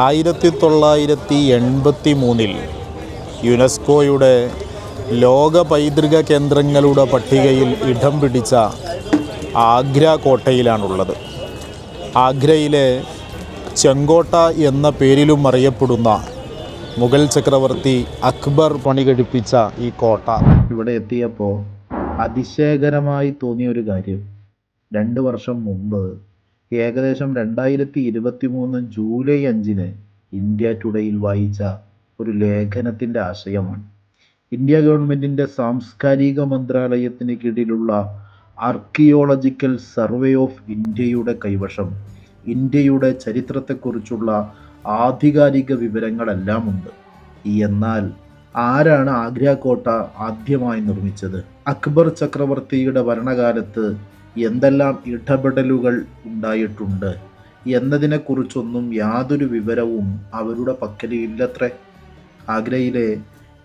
1983 യുനെസ്കോയുടെ ലോക പൈതൃക കേന്ദ്രങ്ങളുടെ പട്ടികയിൽ ഇടം പിടിച്ച ആഗ്ര കോട്ടയിലാണുള്ളത്. ആഗ്രയിലെ ചെങ്കോട്ട എന്ന പേരിലും അറിയപ്പെടുന്ന മുഗൾ ചക്രവർത്തി അക്ബർ പണികഴിപ്പിച്ച ഈ കോട്ട ഇവിടെ എത്തിയപ്പോൾ അതിശയകരമായി തോന്നിയ ഒരു കാര്യം, 2 വർഷം മുമ്പ് ഏകദേശം 2023 ജൂലൈ 5 ഇന്ത്യ ടുഡേയിൽ വായിച്ച ഒരു ലേഖനത്തിൻ്റെ ആശയമാണ്. ഇന്ത്യ ഗവൺമെൻറ്റിൻ്റെ സാംസ്കാരിക മന്ത്രാലയത്തിന് കീഴിലുള്ള ആർക്കിയോളജിക്കൽ സർവേ ഓഫ് ഇന്ത്യയുടെ കൈവശം ഇന്ത്യയുടെ ചരിത്രത്തെക്കുറിച്ചുള്ള ആധികാരിക വിവരങ്ങളെല്ലാം ഉണ്ട്. എന്നാൽ ആരാണ് ആഗ്ര കോട്ട ആദ്യമായി നിർമ്മിച്ചത്? അക്ബർ ചക്രവർത്തിയുടെ ഭരണകാലത്ത് എന്തെല്ലാം ഇടപെടലുകൾ ഉണ്ടായിട്ടുണ്ട് എന്നതിനെക്കുറിച്ചൊന്നും യാതൊരു വിവരവും അവരുടെ പക്കലില്ലത്രേ. ആഗ്രയിലെ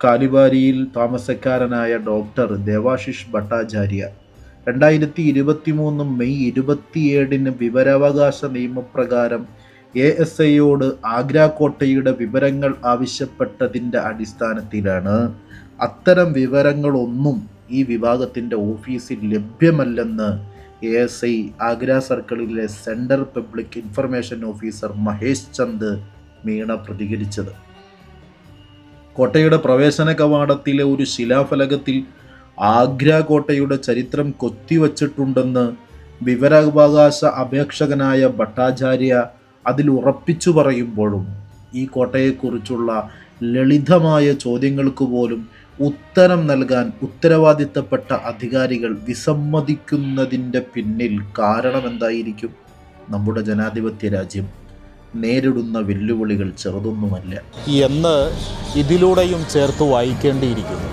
കാലിബാരിയിൽ താമസക്കാരനായ ഡോക്ടർ ദേവാശിഷ് ഭട്ടാചാര്യ 2023 മെയ് 27 വിവരാവകാശ നിയമപ്രകാരം ASIയോട് ആഗ്ര കോട്ടയുടെ വിവരങ്ങൾ ആവശ്യപ്പെട്ടതിൻ്റെ അടിസ്ഥാനത്തിലാണ് അത്തരം വിവരങ്ങളൊന്നും ഈ വിഭാഗത്തിൻ്റെ ഓഫീസിൽ ലഭ്യമല്ലെന്ന് ASI ആഗ്ര സർക്കിളിലെ central public information officer Mahesh Chand Meena പ്രതികരിച്ചത്. കോട്ടയുടെ പ്രവേശന കവാടത്തിലെ ഒരു ശിലാഫലകത്തിൽ ആഗ്ര കോട്ടയുടെ ചരിത്രം കൊത്തിവച്ചിട്ടുണ്ടെന്ന് വിവരാവകാശ അപേക്ഷകനായ ഭട്ടാചാര്യ അതിൽ ഉറപ്പിച്ചു പറയുമ്പോഴും ഈ കോട്ടയെക്കുറിച്ചുള്ള ലളിതമായ ചോദ്യങ്ങൾക്ക് പോലും ഉത്തരം നൽകാൻ ഉത്തരവാദിത്തപ്പെട്ട അധികാരികൾ വിസമ്മതിക്കുന്നതിൻ്റെ പിന്നിൽ കാരണമെന്തായിരിക്കും? നമ്മുടെ ജനാധിപത്യ രാജ്യം നേരിടുന്ന വെല്ലുവിളികൾ ചെറുതൊന്നുമല്ല എന്ന് ഇതിലൂടെയും ചേർത്ത് വായിക്കേണ്ടിയിരിക്കുന്നു.